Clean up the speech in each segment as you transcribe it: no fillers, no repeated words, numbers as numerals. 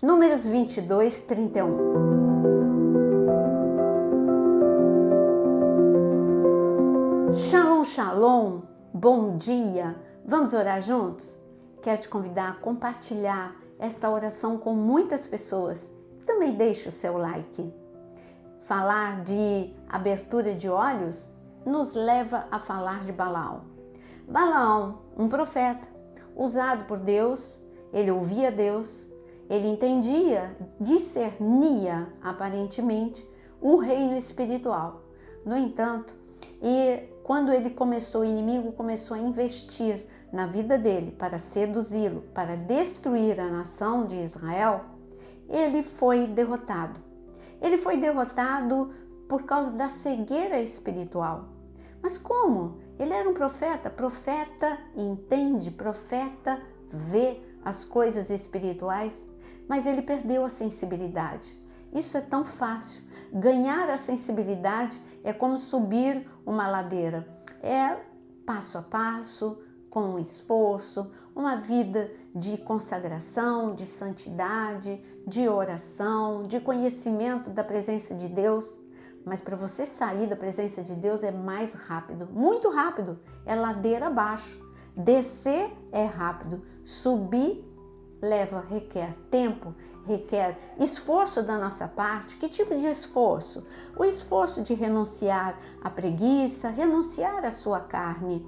Números 22, 31. Shalom, shalom, bom dia. Vamos orar juntos? Quero te convidar a compartilhar esta oração com muitas pessoas. Também deixe o seu like. Falar de abertura de olhos nos leva a falar de Balaão. Balaão, um profeta, usado por Deus, ele ouvia Deus, ele entendia, discernia aparentemente um reino espiritual. No entanto, quando ele começou, o inimigo começou a investir na vida dele para seduzi-lo, para destruir a nação de Israel, ele foi derrotado. Ele foi derrotado por causa da cegueira espiritual. Mas como? Ele era um profeta. Profeta entende, profeta vê as coisas espirituais, mas ele perdeu a sensibilidade. Isso é tão fácil. Ganhar a sensibilidade é como subir uma ladeira. É passo a passo, com esforço, uma vida de consagração, de santidade, de oração, de conhecimento da presença de Deus. Mas para você sair da presença de Deus é mais rápido, muito rápido, é ladeira abaixo. Descer é rápido, subir requer tempo, requer esforço da nossa parte. Que tipo de esforço? O esforço de renunciar à preguiça, renunciar à sua carne.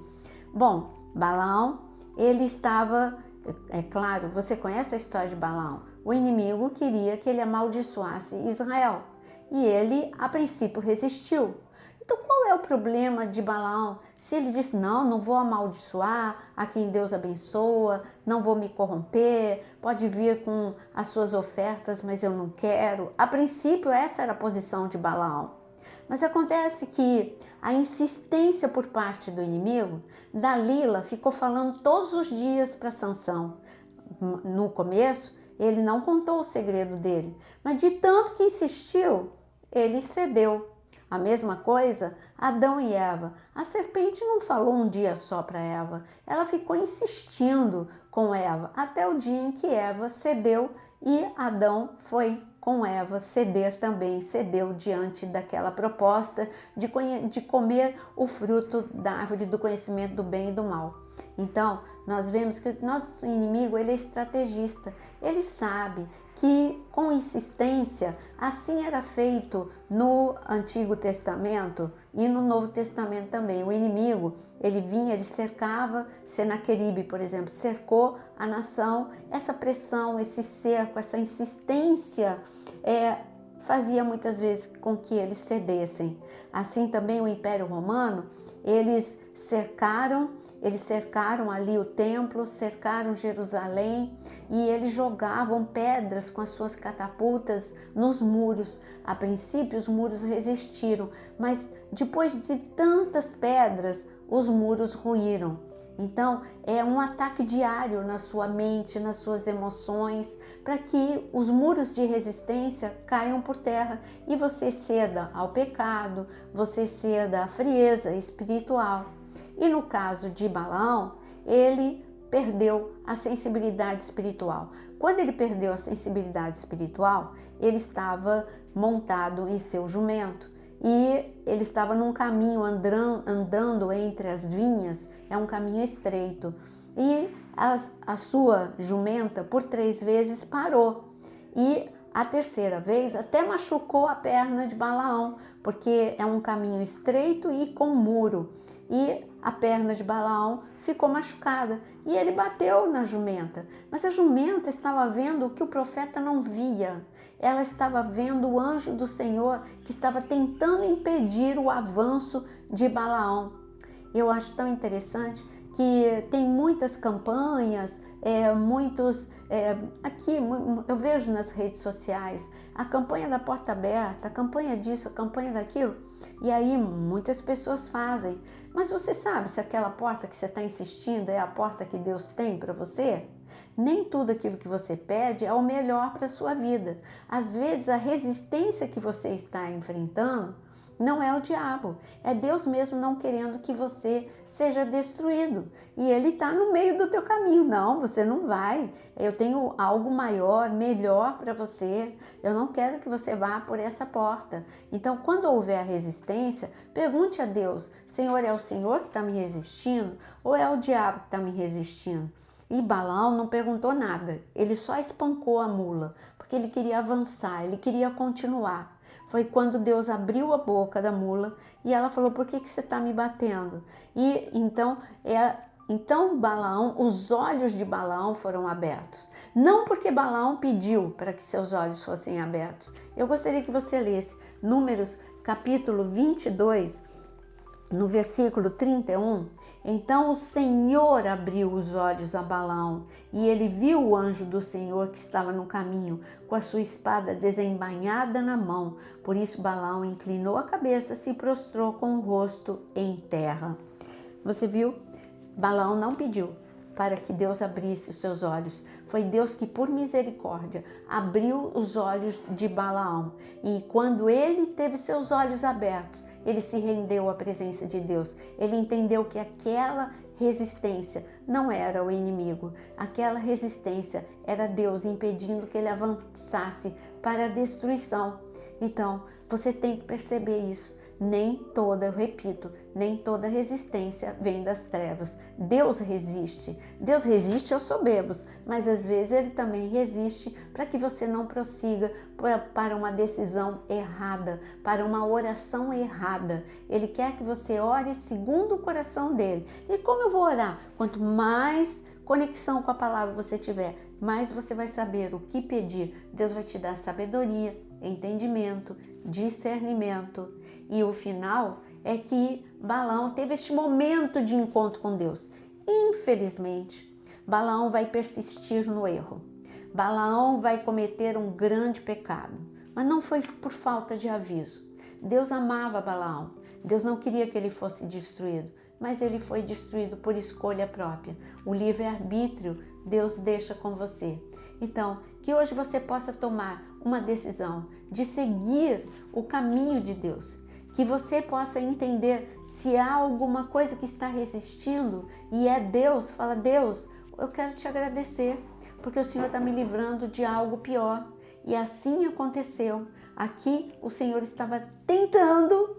Bom, Balaão, ele estava, é claro, você conhece a história de Balaão. O inimigo queria que ele amaldiçoasse Israel e ele, a princípio, resistiu. Então, qual é o problema de Balaão? Se ele disse, não vou amaldiçoar a quem Deus abençoa, não vou me corromper, pode vir com as suas ofertas, mas eu não quero. A princípio, essa era a posição de Balaão. Mas acontece que a insistência por parte do inimigo, Dalila ficou falando todos os dias para Sansão. No começo, ele não contou o segredo dele, mas de tanto que insistiu, ele cedeu. A mesma coisa, Adão e Eva. A serpente não falou um dia só para Eva, ela ficou insistindo com Eva, até o dia em que Eva cedeu e Adão foi com Eva ceder também, cedeu diante daquela proposta de comer o fruto da árvore do conhecimento do bem e do mal. Então, nós vemos que o nosso inimigo, ele é estrategista, ele sabe que com insistência, assim era feito no Antigo Testamento e no Novo Testamento também. O inimigo, ele vinha, ele cercava, Senaqueribe, por exemplo, cercou a nação. Essa pressão, esse cerco, essa insistência fazia muitas vezes com que eles cedessem. Assim também o Império Romano, eles cercaram ali o templo, cercaram Jerusalém e eles jogavam pedras com as suas catapultas nos muros. A princípio os muros resistiram, mas depois de tantas pedras, os muros ruíram. Então é um ataque diário na sua mente, nas suas emoções, para que os muros de resistência caiam por terra e você ceda ao pecado, você ceda à frieza espiritual. E no caso de Balaão, ele perdeu a sensibilidade espiritual. Quando ele perdeu a sensibilidade espiritual, ele estava montado em seu jumento e ele estava num caminho andando entre as vinhas, é um caminho estreito. E a sua jumenta por 3 vezes parou e a terceira vez até machucou a perna de Balaão, porque é um caminho estreito e com muro. E a perna de Balaão ficou machucada e ele bateu na jumenta. Mas a jumenta estava vendo o que o profeta não via. Ela estava vendo o anjo do Senhor que estava tentando impedir o avanço de Balaão. Eu acho tão interessante que tem muitas campanhas, aqui eu vejo nas redes sociais, a campanha da porta aberta, a campanha disso, a campanha daquilo, e aí muitas pessoas fazem. Mas você sabe se aquela porta que você está insistindo é a porta que Deus tem para você? Nem tudo aquilo que você pede é o melhor para a sua vida. Às vezes a resistência que você está enfrentando Não é o diabo, é Deus mesmo não querendo que você seja destruído. E ele está no meio do teu caminho. Não, você não vai. Eu tenho algo maior, melhor para você. Eu não quero que você vá por essa porta. Então, quando houver resistência, pergunte a Deus: Senhor, é o Senhor que está me resistindo ou é o diabo que está me resistindo? E Balaão não perguntou nada. Ele só espancou a mula, porque ele queria avançar, ele queria continuar. Foi quando Deus abriu a boca da mula e ela falou: por que você está me batendo? E então Balaão, os olhos de Balaão foram abertos. Não porque Balaão pediu para que seus olhos fossem abertos. Eu gostaria que você lesse Números capítulo 22, no versículo 31. Então o Senhor abriu os olhos a Balaão e ele viu o anjo do Senhor que estava no caminho, com a sua espada desembainhada na mão. Por isso Balaão inclinou a cabeça e se prostrou com o rosto em terra. Você viu? Balaão não pediu para que Deus abrisse os seus olhos. Foi Deus que, por misericórdia, abriu os olhos de Balaão. E quando ele teve seus olhos abertos, ele se rendeu à presença de Deus. Ele entendeu que aquela resistência não era o inimigo. Aquela resistência era Deus impedindo que ele avançasse para a destruição. Então, você tem que perceber isso. Nem toda resistência vem das trevas. Deus resiste aos soberbos, mas às vezes ele também resiste para que você não prossiga para uma decisão errada, para uma oração errada. Ele quer que você ore segundo o coração dele. E como eu vou orar? Quanto mais conexão com a palavra você tiver, mais você vai saber o que pedir. Deus vai te dar sabedoria, entendimento, discernimento. E o final é que Balaão teve este momento de encontro com Deus. Infelizmente, Balaão vai persistir no erro. Balaão vai cometer um grande pecado, mas não foi por falta de aviso. Deus amava Balaão. Deus não queria que ele fosse destruído, mas ele foi destruído por escolha própria. O livre-arbítrio Deus deixa com você. Então, que hoje você possa tomar uma decisão de seguir o caminho de Deus. Que você possa entender se há alguma coisa que está resistindo e é Deus. Fala: Deus, eu quero te agradecer, porque o Senhor está me livrando de algo pior. E assim aconteceu. Aqui o Senhor estava tentando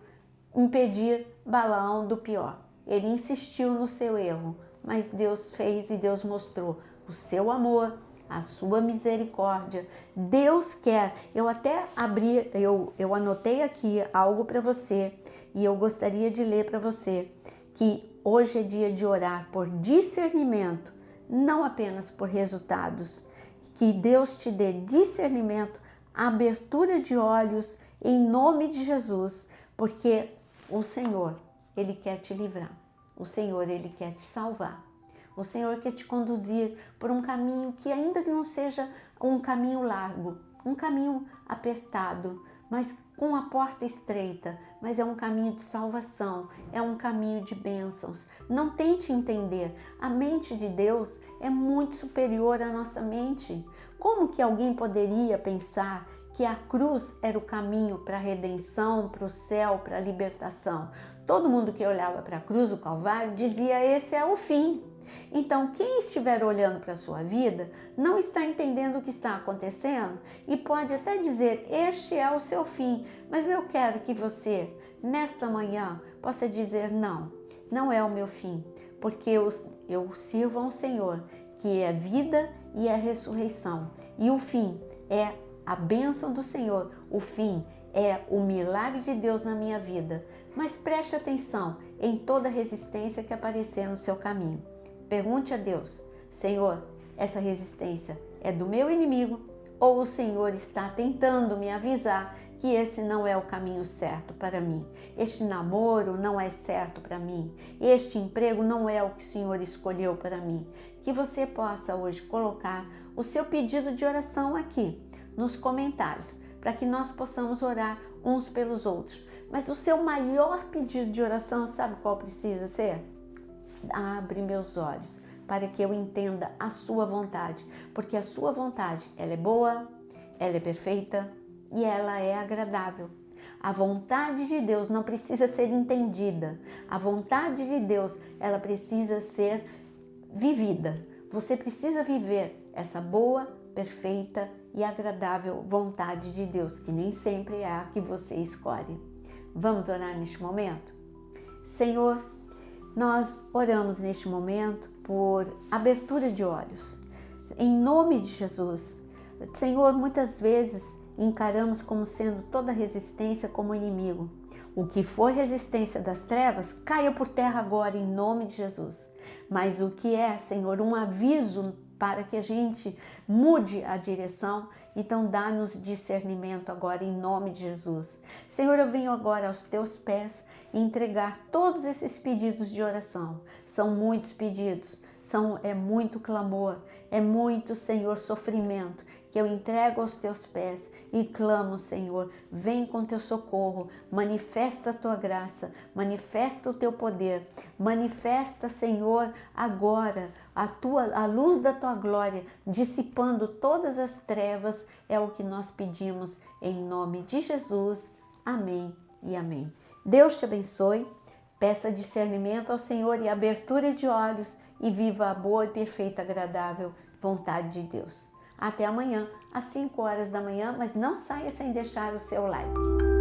impedir Balaão do pior. Ele insistiu no seu erro, mas Deus fez e Deus mostrou o seu amor, a sua misericórdia. Deus quer. Eu até eu anotei aqui algo para você e eu gostaria de ler para você que hoje é dia de orar por discernimento, não apenas por resultados. Que Deus te dê discernimento, abertura de olhos em nome de Jesus, porque o Senhor, Ele quer te livrar. O Senhor, Ele quer te salvar. O Senhor quer te conduzir por um caminho que ainda que não seja um caminho largo, um caminho apertado, mas com a porta estreita, mas é um caminho de salvação, é um caminho de bênçãos. Não tente entender, a mente de Deus é muito superior à nossa mente. Como que alguém poderia pensar que a cruz era o caminho para a redenção, para o céu, para a libertação? Todo mundo que olhava para a cruz, o Calvário, dizia: esse é o fim. Então, quem estiver olhando para a sua vida não está entendendo o que está acontecendo e pode até dizer: este é o seu fim. Mas eu quero que você, nesta manhã, possa dizer: não, não é o meu fim, porque eu sirvo a um Senhor que é vida e é ressurreição. E o fim é a bênção do Senhor, o fim é o milagre de Deus na minha vida. Mas preste atenção em toda resistência que aparecer no seu caminho. Pergunte a Deus: Senhor, essa resistência é do meu inimigo ou o Senhor está tentando me avisar que esse não é o caminho certo para mim? Este namoro não é certo para mim. Este emprego não é o que o Senhor escolheu para mim. Que você possa hoje colocar o seu pedido de oração aqui nos comentários, para que nós possamos orar uns pelos outros. Mas o seu maior pedido de oração, sabe qual precisa ser? Abre meus olhos para que eu entenda a sua vontade, porque a sua vontade, ela é boa, ela é perfeita e ela é agradável. A vontade de Deus não precisa ser entendida. A vontade de Deus, ela precisa ser vivida. Você precisa viver essa boa, perfeita e agradável vontade de Deus, que nem sempre é a que você escolhe. Vamos orar neste momento? Senhor, nós oramos neste momento por abertura de olhos. Em nome de Jesus. Senhor, muitas vezes encaramos como sendo toda resistência como inimigo. O que for resistência das trevas, caia por terra agora em nome de Jesus. Mas o que é, Senhor, um aviso para que a gente mude a direção, então dá-nos discernimento agora em nome de Jesus. Senhor, eu venho agora aos teus pés e entregar todos esses pedidos de oração. São muitos pedidos, é muito clamor, é muito, Senhor, sofrimento, que eu entrego aos teus pés e clamo, Senhor, vem com teu socorro, manifesta a tua graça, manifesta o teu poder, manifesta, Senhor, agora a luz da tua glória, dissipando todas as trevas, é o que nós pedimos em nome de Jesus. Amém e amém. Deus te abençoe, peça discernimento ao Senhor e abertura de olhos e viva a boa e perfeita, agradável vontade de Deus. Até amanhã, às 5 horas da manhã, mas não saia sem deixar o seu like.